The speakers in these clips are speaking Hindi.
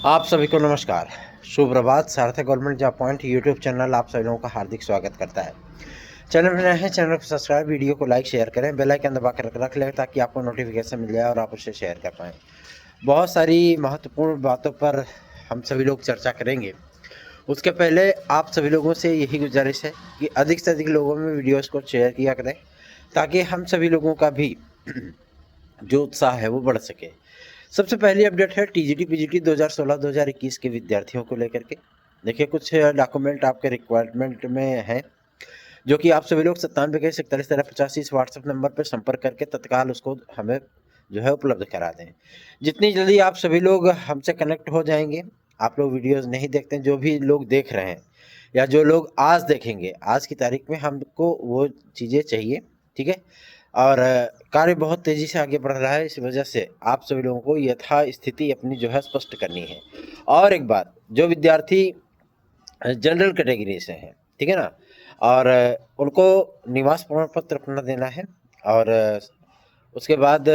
आप सभी को नमस्कार, शुभ प्रभात। सार्थक government job point YouTube channel आप सभी लोगों का हार्दिक स्वागत करता है। चैनल में नए हैं, चैनल को सब्सक्राइब, वीडियो को लाइक शेयर करें, बेल आइकन दबा कर रख लें ताकि आपको नोटिफिकेशन मिल जाए और आप उसे शेयर कर पाएँ। बहुत सारी महत्वपूर्ण बातों पर हम सभी लोग चर्चा करेंगे। उसके पहले आप सभी लोगों से यही गुजारिश है कि अधिक से अधिक लोगों में वीडियोज़ को शेयर किया करें ताकि हम सभी लोगों का भी जो उत्साह है वो बढ़ सके। सबसे पहली अपडेट है टीजीटी पीजीटी 2016-2021 के विद्यार्थियों को लेकर के। देखिए, कुछ डॉक्यूमेंट आपके रिक्वायरमेंट में हैं जो कि आप सभी लोग 9721411385 इस व्हाट्सएप नंबर पर संपर्क करके तत्काल उसको हमें जो है उपलब्ध करा दें। जितनी जल्दी आप सभी लोग हमसे कनेक्ट हो जाएंगे, आप लोग वीडियोस नहीं देखते हैं, जो भी लोग देख रहे हैं या जो लोग आज देखेंगे, आज की तारीख में हमको वो चीज़ें चाहिए, ठीक है। और कार्य बहुत तेज़ी से आगे बढ़ रहा है, इस वजह से आप सभी लोगों को यथा स्थिति अपनी जो है स्पष्ट करनी है। और एक बात, जो विद्यार्थी जनरल कैटेगरी से हैं, ठीक है ना, और उनको निवास प्रमाण पत्र अपना देना है। और उसके बाद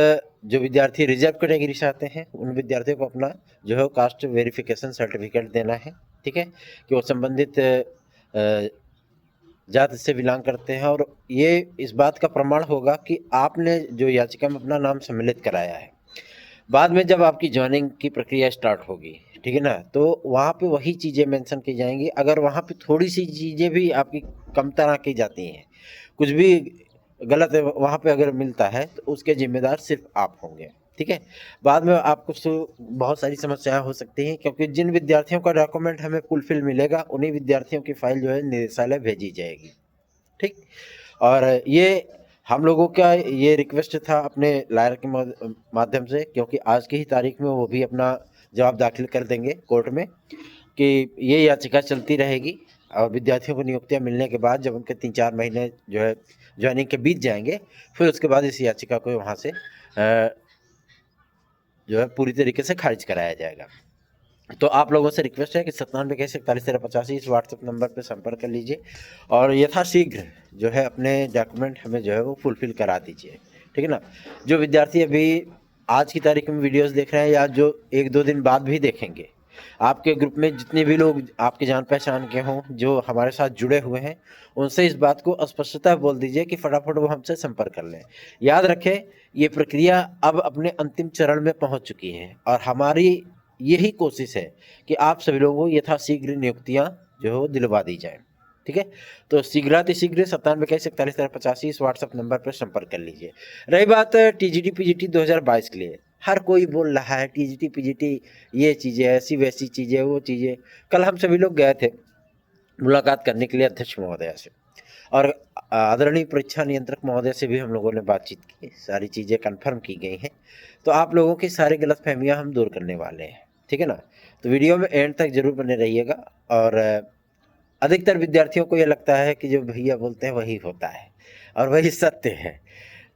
जो विद्यार्थी रिजर्व कैटेगरी से आते हैं उन विद्यार्थियों को अपना जो है कास्ट वेरिफिकेशन सर्टिफिकेट देना है, ठीक है, कि वो संबंधित जाति से बिलोंग करते हैं। और ये इस बात का प्रमाण होगा कि आपने जो याचिका में अपना नाम सम्मिलित कराया है, बाद में जब आपकी ज्वाइनिंग की प्रक्रिया स्टार्ट होगी, ठीक है ना, तो वहाँ पे वही चीज़ें मेंशन की जाएंगी। अगर वहाँ पे थोड़ी सी चीज़ें भी आपकी कम तरह की जाती हैं, कुछ भी गलत वहाँ पे अगर मिलता है, तो उसके जिम्मेदार सिर्फ आप होंगे, ठीक है। बाद में आपको बहुत सारी समस्याएं हो सकती हैं, क्योंकि जिन विद्यार्थियों का डॉक्यूमेंट हमें फुलफिल मिलेगा उन्हीं विद्यार्थियों की फाइल जो है निदेशालय भेजी जाएगी, ठीक। और ये हम लोगों का ये रिक्वेस्ट था अपने लायर के माध्यम से, क्योंकि आज की ही तारीख में वो भी अपना जवाब दाखिल कर देंगे कोर्ट में कि ये याचिका चलती रहेगी। और विद्यार्थियों को नियुक्तियां मिलने के बाद जब उनके 3-4 महीने जो है ज्वाइनिंग के बीत जाएंगे, फिर उसके बाद इस याचिका को वहाँ से जो है पूरी तरीके से खारिज कराया जाएगा। तो आप लोगों से रिक्वेस्ट है कि 9721411385 इस व्हाट्सएप नंबर पर संपर्क कर लीजिए और यथाशीघ्र जो है अपने डॉक्यूमेंट हमें जो है वो फुलफिल करा दीजिए, ठीक है ना। जो विद्यार्थी अभी आज की तारीख में वीडियोस देख रहे हैं या जो 1-2 दिन बाद भी देखेंगे, आपके ग्रुप में जितने भी लोग आपके जान पहचान के हों जो हमारे साथ जुड़े हुए हैं, उनसे इस बात को स्पष्टता बोल दीजिए कि फटाफट वो हमसे संपर्क कर लें। याद रखें, ये प्रक्रिया अब अपने अंतिम चरण में पहुंच चुकी है और हमारी यही कोशिश है कि आप सभी लोगों को यथाशीघ्र नियुक्तियां जो है दिलवा दी जाए, ठीक है। तो शीघ्रातिशीघ्र 9721411385 इस व्हाट्सएप नंबर पर संपर्क कर लीजिए। रही बात टीजीटी पीजीटी 2022 के लिए, हर कोई बोल रहा है टीजीटी पीजीटी ये चीज़ें ऐसी वैसी चीज़ें वो चीज़ें। कल हम सभी लोग गए थे मुलाकात करने के लिए अध्यक्ष महोदय से, और आदरणीय परीक्षा नियंत्रक महोदय से भी हम लोगों ने बातचीत की, सारी चीज़ें कंफर्म की गई हैं। तो आप लोगों की सारी गलतफहमियां हम दूर करने वाले हैं, ठीक है ना। तो वीडियो में एंड तक जरूर बने रहिएगा। और अधिकतर विद्यार्थियों को ये लगता है कि जो भैया बोलते हैं वही होता है और वही सत्य है।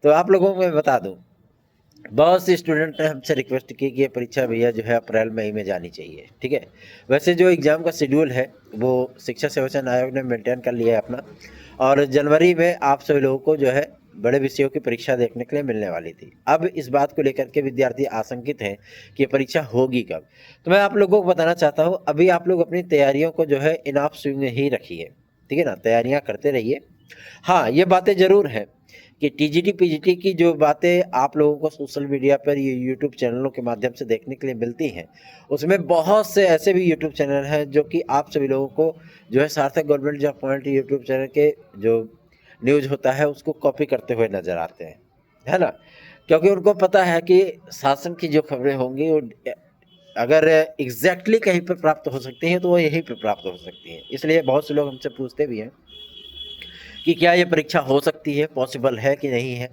तो आप लोगों को मैं बता दूं, बहुत से स्टूडेंट ने हमसे रिक्वेस्ट की कि ये परीक्षा भैया जो है अप्रैल मई में जानी चाहिए, ठीक है। वैसे जो एग्ज़ाम का शेड्यूल है वो शिक्षा सेवाचयन आयोग ने मेंटेन कर लिया है अपना, और जनवरी में आप सभी लोगों को जो है बड़े विषयों की परीक्षा देखने के लिए मिलने वाली थी। अब इस बात को लेकर के विद्यार्थी आशंकित हैं कि ये परीक्षा होगी कब। तो मैं आप लोगों को बताना चाहता हूँ, अभी आप लोग अपनी तैयारियों को जो है इन ऑफ स्विंग में ही रखिए, ठीक है ना, तैयारियाँ करते रहिए। हाँ, ये बातें ज़रूर हैं कि टीजीटी पीजीटी की जो बातें आप लोगों को सोशल मीडिया पर ये यूट्यूब चैनलों के माध्यम से देखने के लिए मिलती हैं, उसमें बहुत से ऐसे भी यूट्यूब चैनल हैं जो कि आप सभी लोगों को जो है सार्थक government job point YouTube channel के जो न्यूज़ होता है उसको कॉपी करते हुए नज़र आते हैं, है ना। क्योंकि उनको पता है कि शासन की जो खबरें होंगी वो अगर एग्जैक्टली कहीं पर प्राप्त हो सकती हैं तो वो यहीं पर प्राप्त हो सकती हैं। इसलिए बहुत से लोग हमसे पूछते भी हैं कि क्या ये परीक्षा हो सकती है, पॉसिबल है कि नहीं है।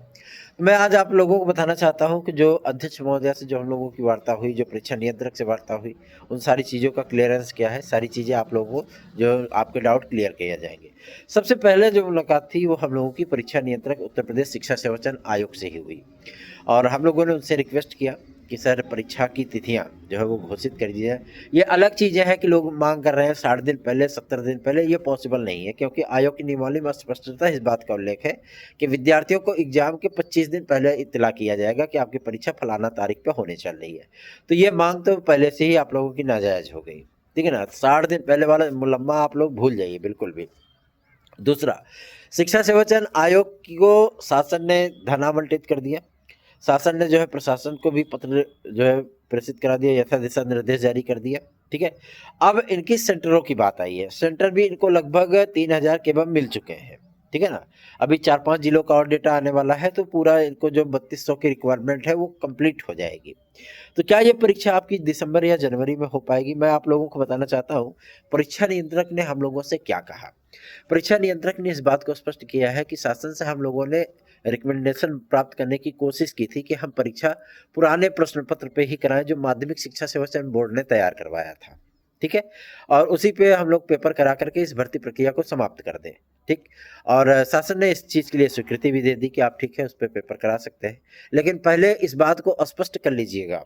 मैं आज आप लोगों को बताना चाहता हूं कि जो अध्यक्ष महोदय से जो हम लोगों की वार्ता हुई, जो परीक्षा नियंत्रक से वार्ता हुई, उन सारी चीज़ों का क्लियरेंस क्या है, सारी चीज़ें आप लोगों को जो आपके डाउट क्लियर किए जाएंगे। सबसे पहले जो मुलाकात थी वो हम लोगों की परीक्षा नियंत्रक उत्तर प्रदेश शिक्षा सेवाचयन आयोग से ही हुई, और हम लोगों ने उनसे रिक्वेस्ट किया कि सर परीक्षा की तिथियां जो है वो घोषित कर दी जाए। ये अलग चीज़ें हैं कि लोग मांग कर रहे हैं 60 दिन पहले, 70 दिन पहले, ये पॉसिबल नहीं है, क्योंकि आयोग की नियमावली में स्पष्टता इस बात का उल्लेख है कि विद्यार्थियों को एग्जाम के 25 दिन पहले इत्तला किया जाएगा कि आपकी परीक्षा फलाना तारीख पे होने चल रही है। तो ये मांग तो पहले से ही आप लोगों की नाजायज हो गई, ठीक है ना। 60 दिन पहले वाला मुलम्मा आप लोग भूल जाइए बिल्कुल भी। दूसरा, शिक्षा सेवाचयन आयोग को शासन ने धन आवंटित कर दिया। शासन ने जो है प्रशासन को भी पत्र जो है प्रेषित करा दिया, यथा दिशा निर्देश जारी कर दिया, ठीक है। अब इनकी सेंटरों की बात आई है। सेंटर भी इनको लगभग 3000 के अब मिल चुके हैं, ठीक है ना। अभी 4-5 जिलों का और डेटा आने वाला है, तो पूरा इनको जो 3200 की रिक्वायरमेंट है वो कंप्लीट हो जाएगी। तो क्या ये परीक्षा आपकी दिसंबर या जनवरी में हो पाएगी? मैं आप लोगों को बताना चाहता हूँ, परीक्षा नियंत्रक ने हम लोगों से क्या कहा। परीक्षा नियंत्रक ने इस बात को स्पष्ट किया है कि शासन से हम लोगों ने रिकमेंडेशन प्राप्त करने की कोशिश की थी कि हम परीक्षा पुराने प्रश्न पत्र पे ही कराएं जो माध्यमिक शिक्षा सेवाचयन बोर्ड ने तैयार करवाया था, ठीक है। और उसी पे हम लोग पेपर करा करके इस भर्ती प्रक्रिया को समाप्त कर दें, ठीक। और शासन ने इस चीज़ के लिए स्वीकृति भी दे दी कि आप ठीक है उस पर पेपर करा सकते हैं। लेकिन पहले इस बात को स्पष्ट कर लीजिएगा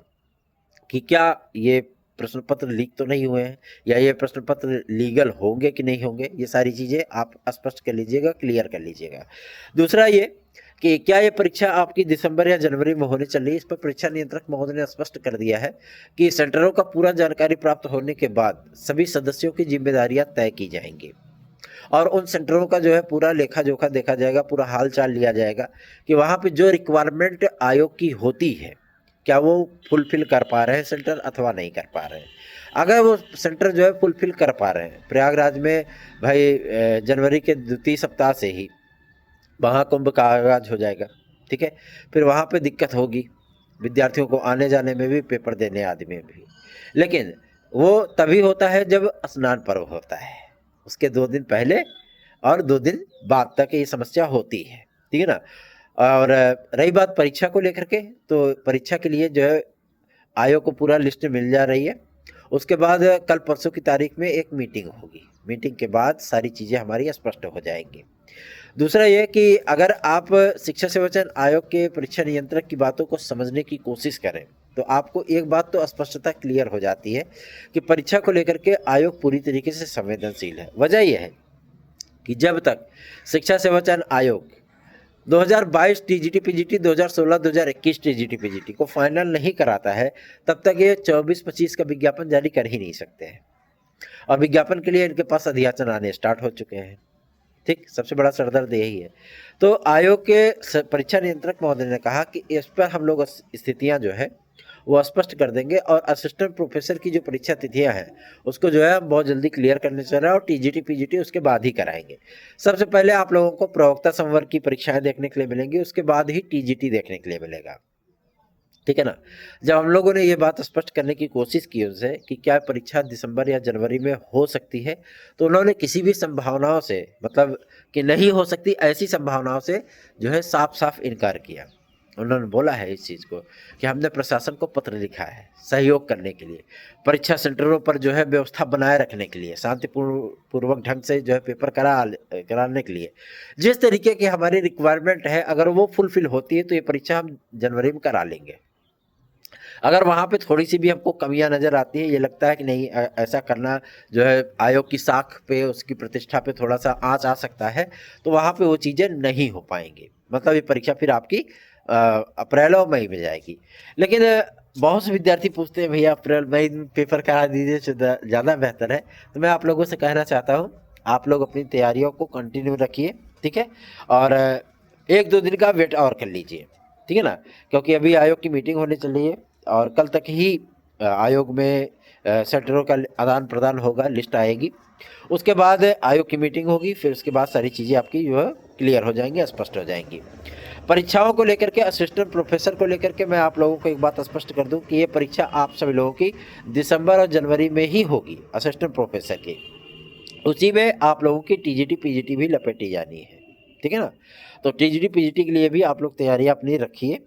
कि क्या ये प्रश्न पत्र लीक तो नहीं हुए हैं, या ये प्रश्न पत्र लीगल होंगे कि नहीं होंगे। ये सारी चीज़ें आप स्पष्ट कर लीजिएगा, क्लियर कर लीजिएगा। दूसरा ये कि क्या ये परीक्षा आपकी दिसंबर या जनवरी में होने चल रही है, इस पर परीक्षा नियंत्रक महोदय ने स्पष्ट कर दिया है कि सेंटरों का पूरा जानकारी प्राप्त होने के बाद सभी सदस्यों की जिम्मेदारियां तय की जाएंगी और उन सेंटरों का जो है पूरा लेखा जोखा देखा जाएगा, पूरा हाल चाल लिया जाएगा कि वहाँ पे जो रिक्वायरमेंट आयोग की होती है क्या वो फुलफिल कर पा रहे हैं सेंटर अथवा नहीं कर पा रहे हैं। अगर वो सेंटर जो है फुलफिल कर पा रहे हैं, प्रयागराज में भाई जनवरी के द्वितीय सप्ताह से ही महाकुंभ का आगाज हो जाएगा, ठीक है। फिर वहाँ पे दिक्कत होगी विद्यार्थियों को आने जाने में भी, पेपर देने आदि में भी। लेकिन वो तभी होता है जब स्नान पर्व होता है, उसके 2 दिन पहले और 2 दिन बाद तक ये समस्या होती है, ठीक है ना। और रही बात परीक्षा को लेकर के, तो परीक्षा के लिए जो है आयोग को पूरा लिस्ट मिल जा रही है। उसके बाद कल परसों की तारीख में एक मीटिंग होगी, मीटिंग के बाद सारी चीज़ें हमारी स्पष्ट हो जाएंगी। दूसरा ये कि अगर आप शिक्षा सेवाचयन आयोग के परीक्षा नियंत्रक की बातों को समझने की कोशिश करें तो आपको एक बात तो स्पष्टता क्लियर हो जाती है कि परीक्षा को लेकर के आयोग पूरी तरीके से संवेदनशील है। वजह यह है कि जब तक शिक्षा सेवाचयन आयोग 2022 टीजीटी पीजीटी, 2016 2021 टीजीटी पीजीटी को फाइनल नहीं कराता है, तब तक ये 24-25 का विज्ञापन जारी कर ही नहीं सकते हैं। और विज्ञापन के लिए इनके पास अधियाचन आने स्टार्ट हो चुके हैं, ठीक। सबसे बड़ा सरदर्द यही है। तो आयोग के परीक्षा नियंत्रक महोदय ने कहा कि इस पर हम लोग स्थितियां जो है वो स्पष्ट कर देंगे और असिस्टेंट प्रोफेसर की जो परीक्षा तिथियां हैं उसको जो है बहुत जल्दी क्लियर करने चल रहा है और टीजीटी पीजीटी उसके बाद ही कराएंगे। सबसे पहले आप लोगों को प्रवक्ता संवर्ग की परीक्षाएं देखने के लिए मिलेंगी, उसके बाद ही टीजीटी देखने के लिए मिलेगा, ठीक है ना। जब हम लोगों ने ये बात स्पष्ट करने की कोशिश की उनसे कि क्या परीक्षा दिसंबर या जनवरी में हो सकती है, तो उन्होंने किसी भी संभावनाओं से, मतलब कि नहीं हो सकती ऐसी संभावनाओं से जो है साफ साफ इनकार किया। उन्होंने बोला है इस चीज़ को कि हमने प्रशासन को पत्र लिखा है सहयोग करने के लिए, परीक्षा सेंटरों पर जो है व्यवस्था बनाए रखने के लिए, शांतिपूर्वक ढंग से जो है पेपर कराने के लिए। जिस तरीके की हमारी रिक्वायरमेंट है अगर वो फुलफिल होती है तो ये परीक्षा हम जनवरी में करा लेंगे। अगर वहाँ पे थोड़ी सी भी हमको कमियां नज़र आती है, ये लगता है कि नहीं ऐसा करना जो है आयोग की साख पे, उसकी प्रतिष्ठा पे थोड़ा सा आँच आ सकता है, तो वहाँ पे वो चीज़ें नहीं हो पाएंगी। मतलब ये परीक्षा फिर आपकी अप्रैल और मई में जाएगी। लेकिन बहुत से विद्यार्थी पूछते हैं भैया अप्रैल मई में पेपर करा दीजिए ज़्यादा बेहतर है। तो मैं आप लोगों से कहना चाहता हूँ आप लोग अपनी तैयारियों को कंटिन्यू रखिए, ठीक है। और 1-2 दिन का वेट और कर लीजिए, ठीक है ना, क्योंकि अभी आयोग की मीटिंग होने चल रही है और कल तक ही आयोग में सेंटरों का आदान प्रदान होगा, लिस्ट आएगी, उसके बाद आयोग की मीटिंग होगी, फिर उसके बाद सारी चीज़ें आपकी जो है क्लियर हो जाएंगी, स्पष्ट हो जाएंगी। परीक्षाओं को लेकर के, असिस्टेंट प्रोफेसर को लेकर के मैं आप लोगों को एक बात स्पष्ट कर दूं कि ये परीक्षा आप सभी लोगों की दिसंबर और जनवरी में ही होगी असिस्टेंट प्रोफेसर की। उसी में आप लोगों की टीजीटी पीजीटी भी लपेटी जानी है, ठीक है ना। तो टीजीटी पीजीटी के लिए भी आप लोग तैयारियां अपनी रखिए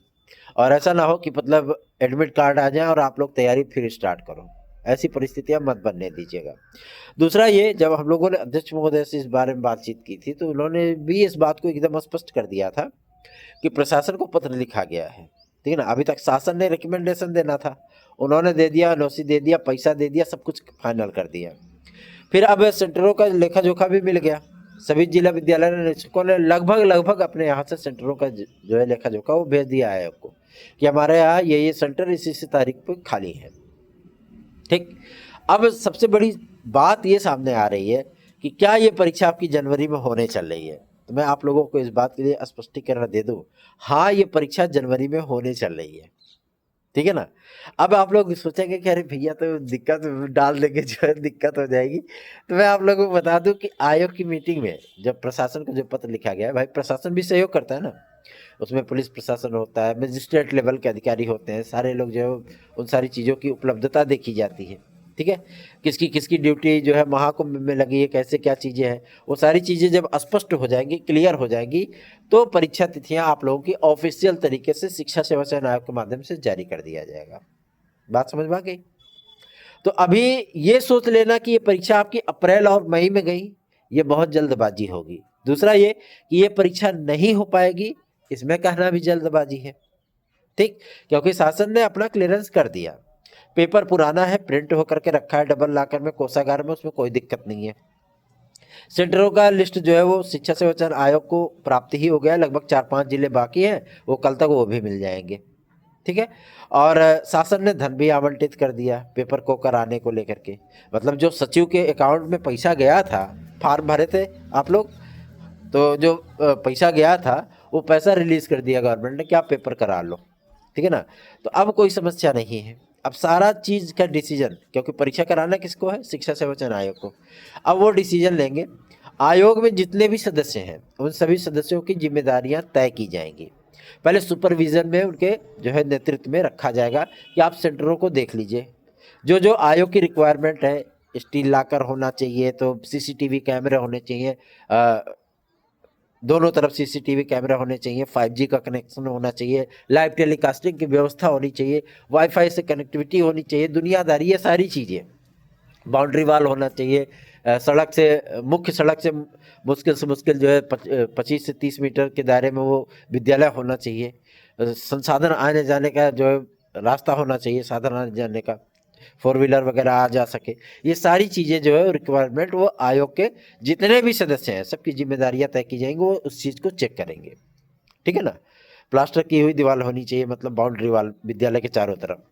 और ऐसा ना हो कि मतलब एडमिट कार्ड आ जाए और आप लोग तैयारी फिर स्टार्ट करो, ऐसी परिस्थितियां मत बनने दीजिएगा। दूसरा ये, जब हम लोगों ने अध्यक्ष महोदय से इस बारे में बातचीत की थी तो उन्होंने भी इस बात को एकदम स्पष्ट कर दिया था कि प्रशासन को पत्र लिखा गया है ठीक है ना। अभी तक शासन ने रिकमेंडेशन देना था, उन्होंने दे दिया, एनओसी दे दिया, पैसा दे दिया, सब कुछ फाइनल कर दिया। फिर अब सेंटरों का लेखा जोखा भी मिल गया, सभी जिला विद्यालय निरीक्षकों ने लगभग अपने यहाँ से सेंटरों का जो है लेखा जोखा वो भेज दिया है आपको कि हमारे यहाँ ये सेंटर इसी तारीख पर खाली है। ठीक, अब सबसे बड़ी बात ये सामने आ रही है कि क्या ये परीक्षा आपकी जनवरी में होने चल रही है। तो मैं आप लोगों को इस बात के लिए स्पष्टीकरण दे दूं, हाँ ये परीक्षा जनवरी में होने चल रही है, ठीक है ना। अब आप लोग सोचेंगे कि अरे भैया तो दिक्कत डाल देंगे, जो है दिक्कत हो जाएगी। तो मैं आप लोगों को बता दूं कि आयोग की मीटिंग में जब प्रशासन को जो पत्र लिखा गया है, भाई प्रशासन भी सहयोग करता है ना, उसमें पुलिस प्रशासन होता है, मजिस्ट्रेट लेवल के अधिकारी होते हैं, सारे लोग जो है उन सारी चीज़ों की उपलब्धता देखी जाती है, ठीक है। किसकी किसकी ड्यूटी जो है महाकुंभ में लगी है, कैसे क्या चीज़ें हैं, वो सारी चीज़ें जब स्पष्ट हो जाएंगी, क्लियर हो जाएंगी, तो परीक्षा तिथियां आप लोगों की ऑफिशियल तरीके से शिक्षा सेवा चयन आयोग के माध्यम से जारी कर दिया जाएगा। बात समझ में आ गई। तो अभी ये सोच लेना कि ये परीक्षा आपकी अप्रैल और मई में गई, ये बहुत जल्दबाजी होगी। दूसरा ये कि ये परीक्षा नहीं हो पाएगी, इसमें कहना भी जल्दबाजी है, ठीक, क्योंकि शासन ने अपना क्लियरेंस कर दिया, पेपर पुराना है, प्रिंट होकर के रखा है डबल लाकर में कोषागार में, उसमें कोई दिक्कत नहीं है। सेंटरों का लिस्ट जो है वो शिक्षा सेवा चयन आयोग को प्राप्त ही हो गया, लगभग 4-5 जिले बाकी हैं, वो कल तक वो भी मिल जाएंगे, ठीक है। और शासन ने धन भी आवंटित कर दिया पेपर को कराने को लेकर के, मतलब जो सचिव के अकाउंट में पैसा गया था, फॉर्म भरे थे आप लोग, तो जो पैसा गया था वो पैसा रिलीज कर दिया गवर्नमेंट ने कि आप पेपर करा लो, ठीक है ना। तो अब कोई समस्या नहीं है, अब सारा चीज़ का डिसीजन, क्योंकि परीक्षा कराना किसको है, शिक्षा सेवा चयन आयोग को, अब वो डिसीजन लेंगे। आयोग में जितने भी सदस्य हैं उन सभी सदस्यों की जिम्मेदारियां तय की जाएंगी। पहले सुपरविजन में उनके जो है नेतृत्व में रखा जाएगा कि आप सेंटरों को देख लीजिए, जो जो आयोग की रिक्वायरमेंट है, स्टील लॉकर होना चाहिए, तो सीसीटीवी कैमरे होने चाहिए, दोनों तरफ सीसीटीवी कैमरा होने चाहिए, 5G का कनेक्शन होना चाहिए, लाइव टेलीकास्टिंग की व्यवस्था होनी चाहिए, वाईफाई से कनेक्टिविटी होनी चाहिए, दुनियादारी, ये सारी चीज़ें, बाउंड्री वाल होना चाहिए, सड़क से, मुख्य सड़क से मुश्किल जो है 25 से 30 मीटर के दायरे में वो विद्यालय होना चाहिए, संसाधन आने जाने का जो है रास्ता होना चाहिए, साधन आने जाने का, 4 व्हीलर वगैरह आ जा सके, ये सारी चीज़ें जो है रिक्वायरमेंट वो आयोग के जितने भी सदस्य हैं सबकी जिम्मेदारियां तय की जाएंगी, वो उस चीज़ को चेक करेंगे, ठीक है ना। प्लास्टर की हुई दीवार होनी चाहिए, मतलब बाउंड्री वाल विद्यालय के चारों तरफ,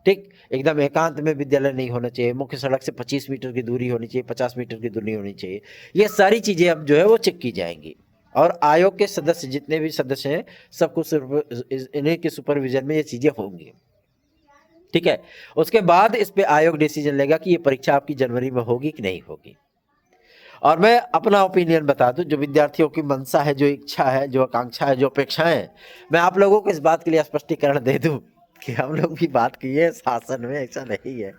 ठीक, एकदम एकांत में विद्यालय नहीं होना चाहिए, मुख्य सड़क से 25 मीटर की दूरी होनी चाहिए, 50 मीटर की दूरी होनी चाहिए, ये सारी चीज़ें अब जो है वो चेक की जाएंगी। और आयोग के सदस्य जितने भी सदस्य हैं सबको इन्हीं के सुपरविजन में ये चीज़ें होंगी, ठीक है। उसके बाद इस पे आयोग डिसीजन लेगा कि ये परीक्षा आपकी जनवरी में होगी कि नहीं होगी। और मैं अपना ओपिनियन बता दूं, जो विद्यार्थियों की मंशा है, जो इच्छा है, जो आकांक्षा है, जो अपेक्षाएं हैं, मैं आप लोगों को इस बात के लिए स्पष्टीकरण दे दूं कि हम लोग भी बात किए हैं शासन में, ऐसा नहीं है,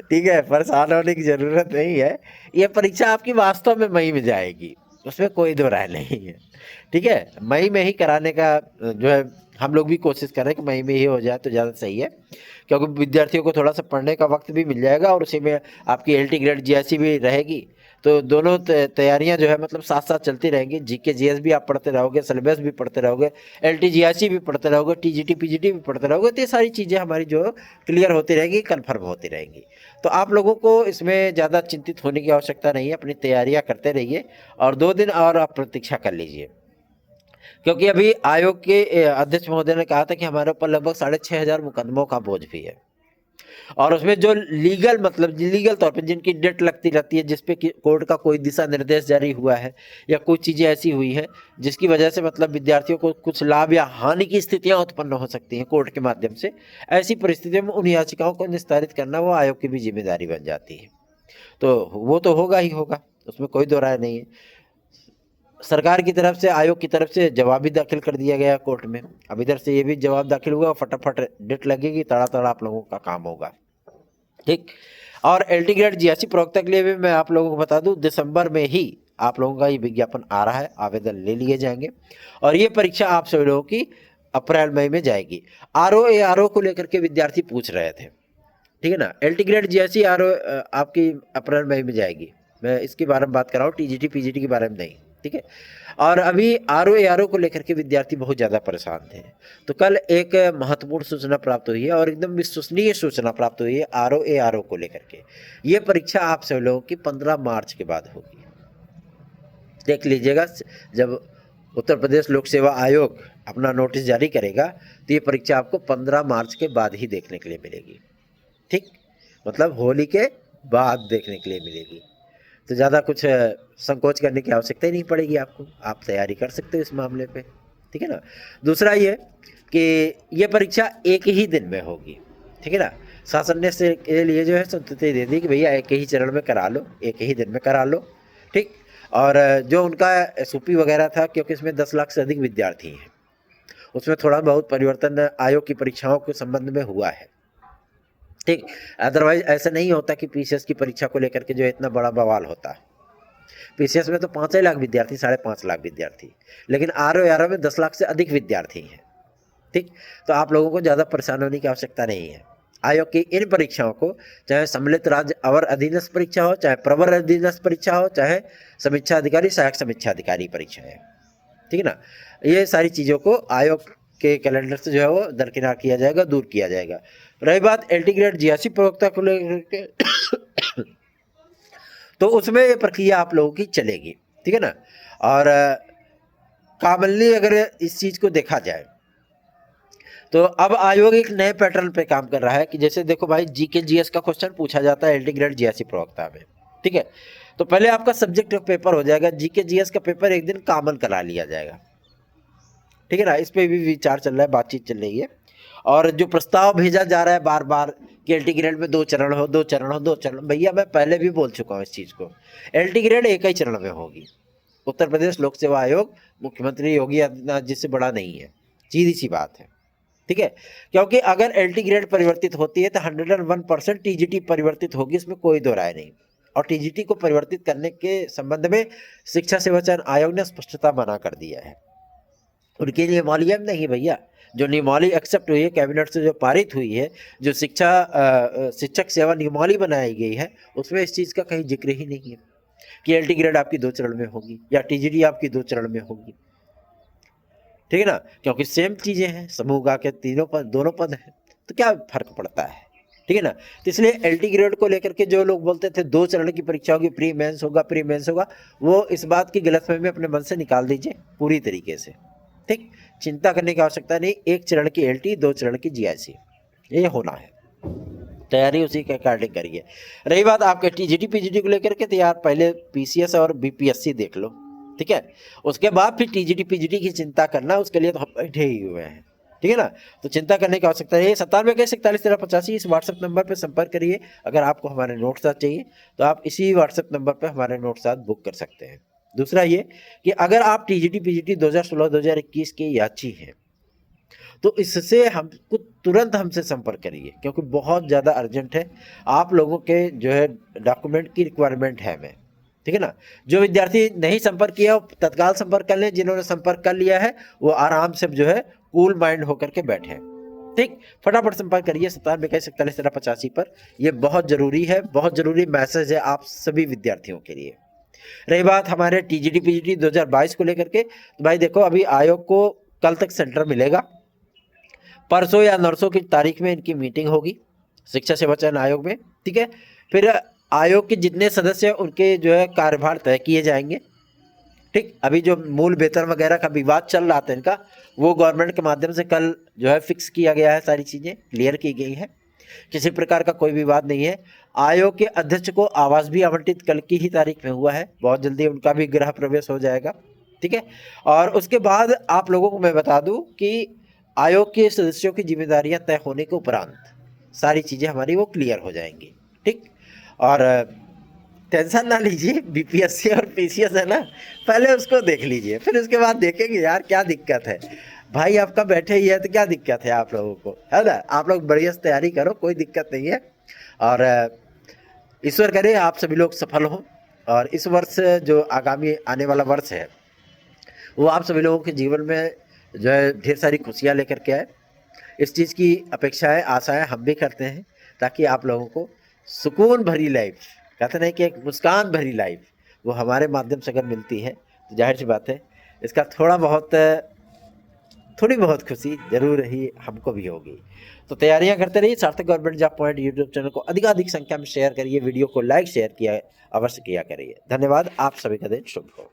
ठीक है, परेशान होने की जरूरत नहीं है। ये परीक्षा आपकी वास्तव में मई में जाएगी, उसमें कोई दो राय नहीं है, ठीक है। मई में ही कराने का जो है हम लोग भी कोशिश कर रहे हैं कि मई में ही हो जाए तो ज़्यादा सही है, क्योंकि विद्यार्थियों को थोड़ा सा पढ़ने का वक्त भी मिल जाएगा और उसी में आपकी LT ग्रेड GIC भी रहेगी, तो दोनों तैयारियां जो है मतलब साथ साथ चलती रहेंगी। GK GS भी आप पढ़ते रहोगे, सिलेबस भी पढ़ते रहोगे, LT GIC भी पढ़ते रहोगे, TGT PGT भी पढ़ते रहोगे, तो ये सारी चीज़ें हमारी जो क्लियर होती रहेंगी, कन्फर्म होती रहेंगी। तो आप लोगों को इसमें ज़्यादा चिंतित होने की आवश्यकता नहीं है, अपनी तैयारियाँ करते रहिए और 2 दिन और आप प्रतीक्षा कर लीजिए, क्योंकि अभी आयोग के अध्यक्ष महोदय ने कहा था कि हमारे ऊपर लगभग 6,500 मुकदमों का बोझ भी है, और उसमें जो लीगल मतलब लीगल तौर पे जिनकी डेट लगती रहती है, जिसपे कोर्ट का कोई दिशा निर्देश जारी हुआ है या कोई चीज़ें ऐसी हुई है जिसकी वजह से मतलब विद्यार्थियों को कुछ लाभ या हानि की स्थितियां उत्पन्न हो सकती हैं कोर्ट के माध्यम से, ऐसी परिस्थितियों में उन याचिकाओं को निस्तारित करना वो आयोग की भी जिम्मेदारी बन जाती है। तो वो तो होगा ही होगा, उसमें कोई दो राय नहीं है। सरकार की तरफ से, आयोग की तरफ से जवाब भी दाखिल कर दिया गया कोर्ट में, अब इधर से ये भी जवाब दाखिल हुआ, फटाफट डेट लगेगी, तड़ा आप लोगों का काम होगा, ठीक। और LT ग्रेड GIC प्रवक्ता के लिए भी मैं आप लोगों को बता दूं, दिसंबर में ही आप लोगों का ये विज्ञापन आ रहा है, आवेदन ले लिए जाएंगे और ये परीक्षा आप सभी लोगों की अप्रैल मई में जाएगी। RO को लेकर के विद्यार्थी पूछ रहे थे, ठीक है ना। LT ग्रेड GIC RO आपकी अप्रैल मई में जाएगी, मैं इसके बारे में बात कर रहा हूँ, TGT PGT के बारे में नहीं, ठीक है। और अभी आर ओ को लेकर के विद्यार्थी बहुत ज़्यादा परेशान थे। तो कल एक महत्वपूर्ण सूचना प्राप्त हुई है और एकदम विश्वसनीय सूचना प्राप्त हुई है आर ओ को लेकर के। ये परीक्षा आप सब लोगों की 15 मार्च के बाद होगी। देख लीजिएगा, जब उत्तर प्रदेश लोक सेवा आयोग अपना नोटिस जारी करेगा तो ये परीक्षा आपको 15 मार्च के बाद ही देखने के लिए मिलेगी। ठीक, मतलब होली के बाद देखने के लिए मिलेगी। तो ज़्यादा कुछ संकोच करने की आवश्यकता ही नहीं पड़ेगी आपको, आप तैयारी कर सकते हो इस मामले पे, ठीक है ना। दूसरा ये कि ये परीक्षा एक ही दिन में होगी, ठीक है ना। शासन ने से के लिए जो है संतुष्टि दे दी कि भैया एक ही चरण में करा लो, एक ही दिन में करा लो, ठीक। और जो उनका एसओपी वगैरह था, क्योंकि इसमें 10 लाख से अधिक विद्यार्थी हैं, उसमें थोड़ा बहुत परिवर्तन आयोग की परीक्षाओं के संबंध में हुआ है, ठीक। अदरवाइज ऐसा नहीं होता कि पीसीएस की परीक्षा को लेकर के जो इतना बड़ा बवाल होता है। पीसीएस में तो 5 लाख विद्यार्थी, 5.5 लाख विद्यार्थी, लेकिन आर में 10 लाख से अधिक विद्यार्थी हैं, ठीक। तो आप लोगों को ज़्यादा परेशान होने की आवश्यकता नहीं है। आयोग की इन परीक्षाओं को, चाहे सम्मिलित राज्य अवर अधीनस्थ परीक्षा हो, चाहे प्रवर अधीनस्थ परीक्षा हो, चाहे समीक्षा अधिकारी, सहायक समीक्षा अधिकारी परीक्षा है, ठीक है ना, ये सारी चीज़ों को आयोग के कैलेंडर से जो है वो दरकिनार किया जाएगा, दूर किया जाएगा। रही बात एलटी ग्रेड जीआईसी प्रवक्ता को लेकर तो उसमें ये प्रक्रिया आप लोगों की चलेगी, ठीक है ना। और कामनली अगर इस चीज़ को देखा जाए तो अब आयोग एक नए पैटर्न पे काम कर रहा है कि जैसे देखो भाई, जीके जीएस का क्वेश्चन पूछा जाता है एलटी ग्रेड जीआईसी प्रवक्ता में, ठीक है। तो पहले आपका सब्जेक्ट पेपर हो जाएगा, जीके जीएस का पेपर एक दिन कॉमन करा लिया जाएगा, ठीक है ना। इस पे भी विचार चल रहा है, बातचीत चल रही है। और जो प्रस्ताव भेजा जा रहा है बार बार कि एलटी ग्रेड में 2 चरण हो, 2 चरण हो, 2 चरण, भैया मैं पहले भी बोल चुका हूँ इस चीज़ को, एलटी ग्रेड एक ही चरण में होगी। उत्तर प्रदेश लोक सेवा आयोग मुख्यमंत्री योगी आदित्यनाथ जी से बड़ा नहीं है, सीधी सी बात है, ठीक है। क्योंकि अगर एलटी ग्रेड परिवर्तित होती है तो 101% टीजीटी परिवर्तित होगी, इसमें कोई दो राय नहीं। और टीजीटी को परिवर्तित करने के संबंध में शिक्षा सेवा चयन आयोग ने स्पष्टता मना कर दिया है। उनकी नियमावली नहीं भैया, जो नियमावली एक्सेप्ट हुई है कैबिनेट से, जो पारित हुई है, जो शिक्षक सेवा नियमावली बनाई गई है, उसमें इस चीज़ का कहीं जिक्र ही नहीं है कि एलटी ग्रेड आपकी 2 चरण में होगी या टीजीटी आपकी 2 चरण में होगी, ठीक है ना। क्योंकि सेम चीज़ें हैं, समूह गा के दोनों पद हैं, तो क्या फर्क पड़ता है, ठीक है ना। तो इसलिए एलटी ग्रेड को लेकर के जो लोग बोलते थे 2 चरण की परीक्षा होगी, प्री मेंस होगा, वो इस बात की गलतफहमी अपने मन से निकाल दीजिए पूरी तरीके से, ठीक। चिंता करने की आवश्यकता नहीं, 1 चरण की एलटी, 2 चरण की जीआईसी, ये होना है, तैयारी उसी के अकॉर्डिंग करिए। रही बात आपके टीजीटी पीजीटी को लेकर के, तो यार पहले पीसीएस और बीपीएससी देख लो, ठीक है, उसके बाद फिर टीजीटी पीजीटी की चिंता करना, उसके लिए तो हम बैठे ही हुए हैं, ठीक है ना। तो चिंता करने की आवश्यकता है। 97 इस व्हाट्सएप नंबर पर संपर्क करिए। अगर आपको हमारे नोट्स चाहिए तो आप इसी व्हाट्सएप नंबर पर हमारे नोट्स बुक कर सकते हैं। दूसरा ये कि अगर आप टीजीटी पीजीटी 2016-2021 के याची हैं तो इससे हमको तुरंत हमसे संपर्क करिए, क्योंकि बहुत ज़्यादा अर्जेंट है। आप लोगों के जो है डॉक्यूमेंट की रिक्वायरमेंट है हमें, ठीक है ना। जो विद्यार्थी नहीं संपर्क किया वो तत्काल संपर्क कर लें, जिन्होंने संपर्क कर लिया है वो आराम से जो है कूल माइंड होकर के बैठे, ठीक। फटाफट संपर्क करिए 97 पर। ये बहुत ज़रूरी है, बहुत ज़रूरी मैसेज है आप सभी विद्यार्थियों के लिए। रही बात हमारे टीजीटी पीजीटी 2022 को लेकर के, तो भाई देखो अभी आयोग को कल तक सेंटर मिलेगा, परसों या नरसों की तारीख में इनकी मीटिंग होगी शिक्षा सेवा चयन आयोग में, ठीक है। फिर आयोग के जितने सदस्य हैं उनके जो है कार्यभार तय किए जाएंगे, ठीक। अभी जो मूल वेतन वगैरह का विवाद चल रहा था इनका, वो गवर्नमेंट के माध्यम से कल जो है फिक्स किया गया है, सारी चीज़ें क्लियर की गई हैं, किसी प्रकार का कोई विवाद नहीं है। आयोग के अध्यक्ष को आवास भी आवंटित कल की ही तारीख में हुआ है, बहुत जल्दी उनका भी गृह प्रवेश हो जाएगा, ठीक है। और उसके बाद आप लोगों को मैं बता दूं कि आयोग के सदस्यों की जिम्मेदारियां तय होने के उपरांत सारी चीज़ें हमारी वो क्लियर हो जाएंगी, ठीक। और टेंशन ना लीजिए, बीपीएससी और पीसीएस है ना, पहले उसको देख लीजिए, फिर उसके बाद देखेंगे यार क्या दिक्कत है। भाई आपका बैठे ही है तो क्या दिक्कत है आप लोगों को, है ना। आप लोग बढ़िया से तैयारी करो, कोई दिक्कत नहीं है। और ईश्वर करे आप सभी लोग सफल हों, और इस वर्ष जो आगामी आने वाला वर्ष है वो आप सभी लोगों के जीवन में जो है ढेर सारी खुशियाँ लेकर के आए। इस चीज़ की अपेक्षाएं आशाएं हम भी करते हैं, ताकि आप लोगों को सुकून भरी लाइफ, कहते नहीं कि एक मुस्कान भरी लाइफ, वो हमारे माध्यम से अगर मिलती है तो जाहिर सी बात है इसका थोड़ी बहुत खुशी जरूर ही हमको भी होगी। तो तैयारियां करते रहिए। सार्थक government job point YouTube channel को अधिकाधिक संख्या में शेयर करिए, वीडियो को लाइक शेयर किया अवश्य किया करिए। धन्यवाद। आप सभी का दिन शुभ हो।